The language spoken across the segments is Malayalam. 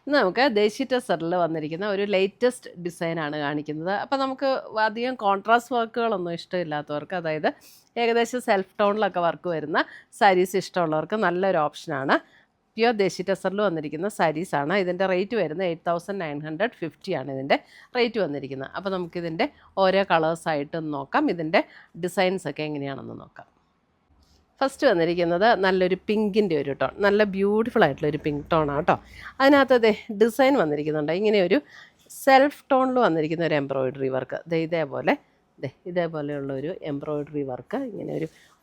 ഇന്ന് നമുക്ക് ദേശി ടെസറിൽ വന്നിരിക്കുന്ന ഒരു ലേറ്റസ്റ്റ് ഡിസൈനാണ് കാണിക്കുന്നത്. അപ്പോൾ നമുക്ക് അധികം കോൺട്രാസ്റ്റ് വർക്കുകളൊന്നും ഇഷ്ടമില്ലാത്തവർക്ക്, അതായത് ഏകദേശം സെൽഫ് ടോണിലൊക്കെ വർക്ക് വരുന്ന സാരീസ് ഇഷ്ടമുള്ളവർക്ക് നല്ലൊരു ഓപ്ഷനാണ്. പ്യുവർ ദേശി ടെസറിൽ വന്നിരിക്കുന്ന സാരീസാണ്. ഇതിൻ്റെ റേറ്റ് വരുന്നത് 8950 ആണ് ഇതിൻ്റെ റേറ്റ് വന്നിരിക്കുന്നത്. അപ്പോൾ നമുക്കിതിൻ്റെ ഓരോ കളേഴ്സായിട്ട് നോക്കാം, ഇതിൻ്റെ ഡിസൈൻസൊക്കെ എങ്ങനെയാണെന്ന് നോക്കാം. ഫസ്റ്റ് വന്നിരിക്കുന്നത് നല്ലൊരു പിങ്കിൻ്റെ ഒരു ടോൺ, നല്ല ബ്യൂട്ടിഫുൾ ആയിട്ടുള്ളൊരു പിങ്ക് ടോണാണ് കേട്ടോ. അതിനകത്ത് ഡിസൈൻ വന്നിരിക്കുന്നുണ്ട്, ഇങ്ങനെ ഒരു സെൽഫ് ടോണിൽ വന്നിരിക്കുന്ന ഒരു എംബ്രോയിഡറി വർക്ക്. ഇതേപോലെയുള്ള ഒരു എംബ്രോയിഡറി വർക്ക് ഇങ്ങനെ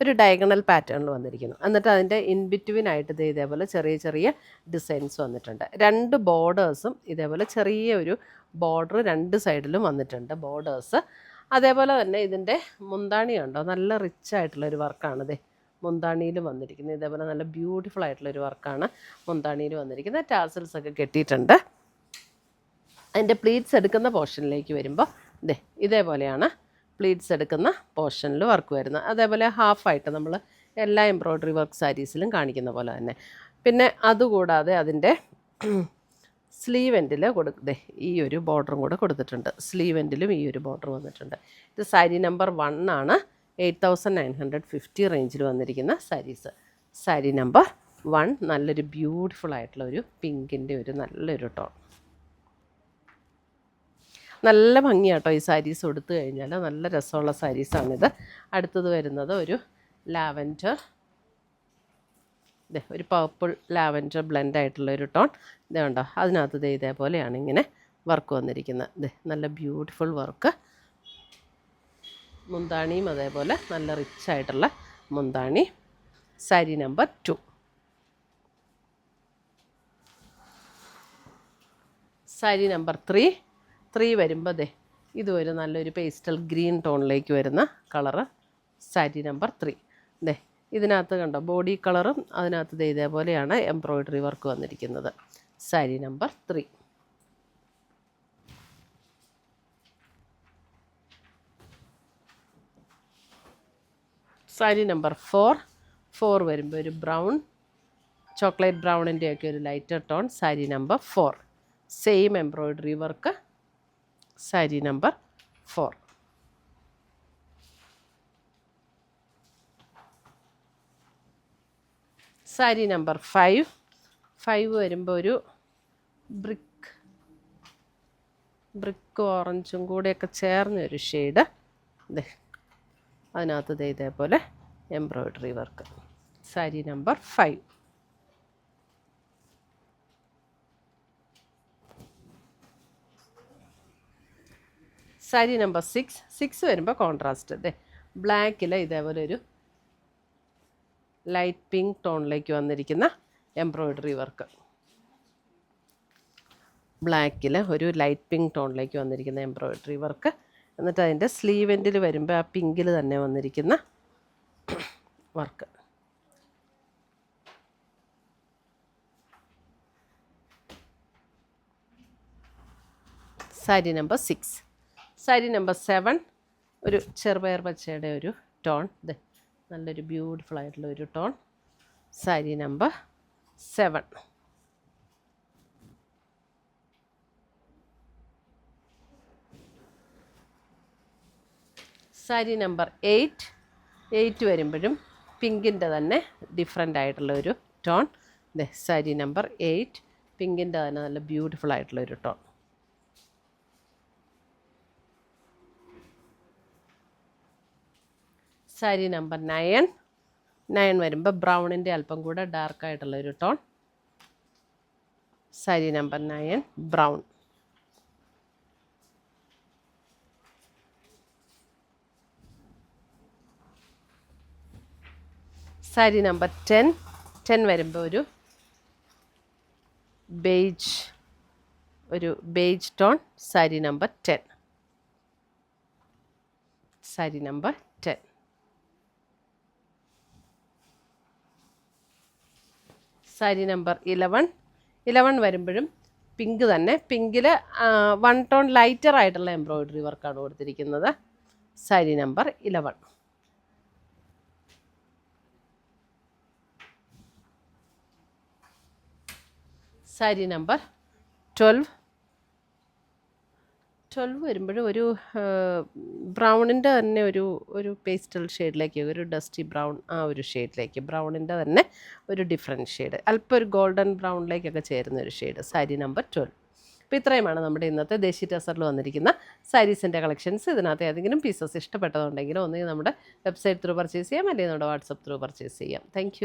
ഒരു ഡയഗണൽ പാറ്റേണിൽ വന്നിരിക്കുന്നു. എന്നിട്ട് അതിൻ്റെ ഇൻ ബിറ്റ്വീനായിട്ട് ഇതേപോലെ ചെറിയ ചെറിയ ഡിസൈൻസ് വന്നിട്ടുണ്ട്. രണ്ട് ബോർഡേഴ്സും ഇതേപോലെ ചെറിയ ഒരു ബോർഡർ രണ്ട് സൈഡിലും വന്നിട്ടുണ്ട് ബോർഡേഴ്സ്. അതേപോലെ തന്നെ ഇതിൻ്റെ മുന്താണി ഉണ്ടോ, നല്ല റിച്ച് ആയിട്ടുള്ളൊരു വർക്കാണ് മുന്താണിയിലും വന്നിരിക്കുന്നത്. ഇതേപോലെ നല്ല ബ്യൂട്ടിഫുൾ ആയിട്ടുള്ളൊരു വർക്കാണ് മുന്താണിയിൽ വന്നിരിക്കുന്നത്. ടാസൽസ് ഒക്കെ കെട്ടിയിട്ടുണ്ട്. അതിൻ്റെ പ്ലീറ്റ്സ് എടുക്കുന്ന പോർഷനിലേക്ക് വരുമ്പോൾ ഇതേപോലെയാണ് പ്ലീറ്റ്സ് എടുക്കുന്ന പോർഷനിൽ വർക്ക് വരുന്നത്. അതേപോലെ ഹാഫായിട്ട് നമ്മൾ എല്ലാ എംബ്രോയ്ഡറി വർക്ക് സാരീസിലും കാണിക്കുന്ന പോലെ തന്നെ. പിന്നെ അതുകൂടാതെ അതിൻ്റെ സ്ലീവ് എൻഡിൽ ഈ ഒരു ബോർഡറും കൂടെ കൊടുത്തിട്ടുണ്ട്. സ്ലീവ് എൻഡിലും ഈ ഒരു ബോർഡർ വന്നിട്ടുണ്ട്. ഇത് സാരി നമ്പർ 1 ആണ്. 8950 റേഞ്ചിൽ വന്നിരിക്കുന്ന സാരീസ്. സാരി നമ്പർ 1 നല്ലൊരു ബ്യൂട്ടിഫുൾ ആയിട്ടുള്ള ഒരു പിങ്കിൻ്റെ ഒരു നല്ലൊരു ടോൺ. നല്ല ഭംഗിയാട്ടോ ഈ സാരീസ് കൊടുത്തു കഴിഞ്ഞാൽ, നല്ല രസമുള്ള സാരീസാണിത്. അടുത്തത് വരുന്നത് ഒരു ലാവൻഡർ, ഒരു പർപ്പിൾ ലാവൻഡർ ബ്ലെൻഡ് ആയിട്ടുള്ള ഒരു ടോൺ. ഇതുണ്ടോ, അതിനകത്ത് ഇതേപോലെയാണ് ഇങ്ങനെ വർക്ക് വന്നിരിക്കുന്നത്. നല്ല ബ്യൂട്ടിഫുൾ വർക്ക്. മുന്താണിയും അതേപോലെ നല്ല റിച്ച് ആയിട്ടുള്ള മുന്താണി. സാരി നമ്പർ 2. സാരി നമ്പർ 3 വരുമ്പോൾ ഇതും ഒരു നല്ലൊരു പേസ്റ്റൽ ഗ്രീൻ ടോണിലേക്ക് വരുന്ന കളറ്. സാരി നമ്പർ 3. ഇതിനകത്ത് കണ്ടോ ബോഡി കളറും അതിനകത്ത് ഇതേപോലെയാണ് എംബ്രോയ്ഡറി വർക്ക് വന്നിരിക്കുന്നത്. സാരി നമ്പർ 3. സാരി നമ്പർ 4 വരുമ്പോൾ ഒരു ബ്രൗൺ, ചോക്ലേറ്റ് ബ്രൗണിൻ്റെയൊക്കെ ഒരു lighter tone. Sari number 4 same embroidery work. Sari number 4. Sari number 5 വരുമ്പോൾ ഒരു ബ്രിക്ക് ഓറഞ്ചും കൂടെയൊക്കെ ചേർന്നൊരു ഷെയ്ഡ്. അതിനകത്ത് ഇതേപോലെ embroidery work. Sari number 5. Sari number 6 വരുമ്പോൾ കോൺട്രാസ്റ്റ്. ബ്ലാക്കിൽ ഇതേപോലെ ഒരു ലൈറ്റ് പിങ്ക് ടോണിലേക്ക് വന്നിരിക്കുന്ന എംബ്രോയ്ഡറി വർക്ക്. ബ്ലാക്കിൽ ഒരു ലൈറ്റ് പിങ്ക് ടോണിലേക്ക് വന്നിരിക്കുന്ന എംബ്രോയ്ഡറി വർക്ക്. എന്നിട്ട് അതിൻ്റെ സ്ലീവ് എൻഡിൽ വരുമ്പോൾ ആ പിങ്കിൽ തന്നെ വന്നിരിക്കുന്ന work. Sari number 6. Sari number 7 ഒരു ചെറുപയർ പച്ചയുടെ ഒരു ടോൺ. നല്ലൊരു ബ്യൂട്ടിഫുൾ ആയിട്ടുള്ള ഒരു tone. Sari number 7. Sari number 8 വരുമ്പോഴും പിങ്കിൻ്റെ തന്നെ ഡിഫറെൻ്റ് ആയിട്ടുള്ള ഒരു ടോൺ. സാരി നമ്പർ 8 പിങ്കിൻ്റെ തന്നെ നല്ല ബ്യൂട്ടിഫുൾ ആയിട്ടുള്ള ഒരു ടോൺ. സാരി നമ്പർ 9 വരുമ്പോൾ ബ്രൗണിൻ്റെ അല്പം കൂടെ ഡാർക്കായിട്ടുള്ള ഒരു tone. Sari number 9 brown. Sari number 10 വരുമ്പോൾ ഒരു beige tone. Sari number 10. Sari number 10. Sari number 11 വരുമ്പോഴും പിങ്ക് തന്നെ. പിങ്കിൽ 1 ടോൺ ലൈറ്റർ ആയിട്ടുള്ള എംബ്രോയ്ഡറി വർക്കാണ് കൊടുത്തിരിക്കുന്നത്. സാരി നമ്പർ 11. സാരി നമ്പർ 12 വരുമ്പോഴും ഒരു ബ്രൗണിൻ്റെ തന്നെ ഒരു പേസ്റ്റൽ ഷെയ്ഡിലേക്ക്, ഒരു ഡസ്റ്റി ബ്രൗൺ, ആ ഒരു ഷെയ്ഡിലേക്ക്, ബ്രൗണിൻ്റെ തന്നെ ഒരു ഡിഫറെൻറ്റ് ഷെയ്ഡ്, അല്പം ഒരു ഗോൾഡൻ ബ്രൗണിലേക്കൊക്കെ ചേരുന്ന ഒരു ഷെയ്ഡ്, സാരി നമ്പർ 12. അപ്പോൾ ഇത്രയുമാണ് നമ്മുടെ ഇന്നത്തെ ദേശി ടെസറിൽ വന്നിരിക്കുന്ന സാരീസിൻ്റെ കളക്ഷൻസ്. ഇതിനകത്ത് ഏതെങ്കിലും പീസസ് ഇഷ്ടപ്പെട്ടതുണ്ടെങ്കിൽ ഒന്നുകിൽ നമ്മുടെ വെബ്സൈറ്റ് ത്രൂ പർച്ചേസ് ചെയ്യാം, അല്ലെങ്കിൽ നമ്മുടെ വാട്സപ്പ് ത്രൂ പർച്ചേസ് ചെയ്യാം. താങ്ക്